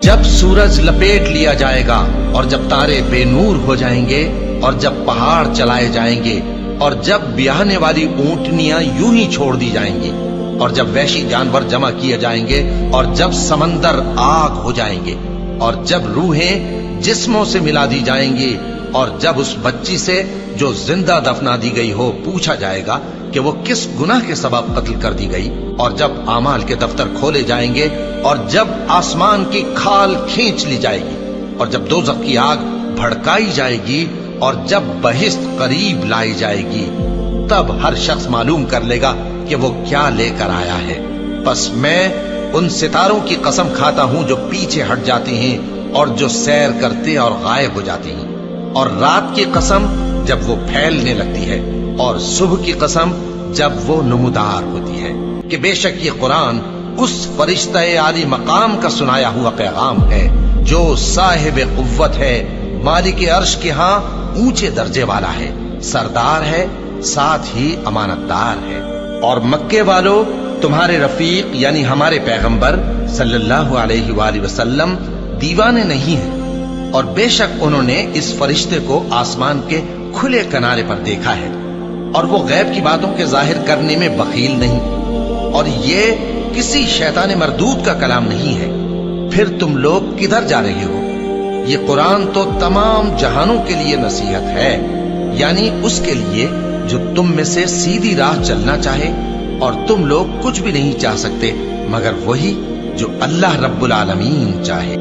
جب سورج لپیٹ لیا جائے گا اور جب تارے بے نور ہو جائیں گے اور جب پہاڑ چلائے جائیں گے اور جب بیاہنے والی اونٹنیاں یوں ہی چھوڑ دی جائیں گی اور جب وحشی جانور جمع کیے جائیں گے اور جب سمندر آگ ہو جائیں گے اور جب روحیں جسموں سے ملا دی جائیں گی اور جب اس بچی سے جو زندہ دفنا دی گئی ہو پوچھا جائے گا کہ وہ کس گناہ کے سبب قتل کر دی گئی اور جب اعمال کے دفتر کھولے جائیں گے اور جب آسمان کی کھال کھینچ لی جائے گی اور جب دوزخ کی آگ بھڑکائی جائے گی اور جب بہشت قریب لائی جائے گی تب ہر شخص معلوم کر لے گا کہ وہ کیا لے کر آیا ہے۔ پس میں ان ستاروں کی قسم کھاتا ہوں جو پیچھے ہٹ جاتی ہیں اور جو سیر کرتے اور غائب ہو جاتی ہیں، اور رات کی قسم جب وہ پھیلنے لگتی ہے اور صبح کی قسم جب وہ نمودار ہوتی ہے کہ بے شک یہ قرآن اس فرشتہ عالی مقام کا سنایا ہوا پیغام ہے جو صاحب قوت ہے، مالک عرش کے ہاں اونچے درجے والا ہے، سردار ہے، ساتھ ہی امانت دار ہے۔ اور مکے والو تمہارے رفیق یعنی ہمارے پیغمبر صلی اللہ علیہ وآلہ وسلم دیوانے نہیں ہیں، اور بے شک انہوں نے اس فرشتے کو آسمان کے کھلے کنارے پر دیکھا ہے، اور وہ غیب کی باتوں کے ظاہر کرنے میں بخیل نہیں، اور یہ کسی شیطان مردود کا کلام نہیں ہے۔ پھر تم لوگ کدھر جا رہے ہو؟ یہ قرآن تو تمام جہانوں کے لیے نصیحت ہے، یعنی اس کے لیے جو تم میں سے سیدھی راہ چلنا چاہے، اور تم لوگ کچھ بھی نہیں چاہ سکتے مگر وہی جو اللہ رب العالمین چاہے۔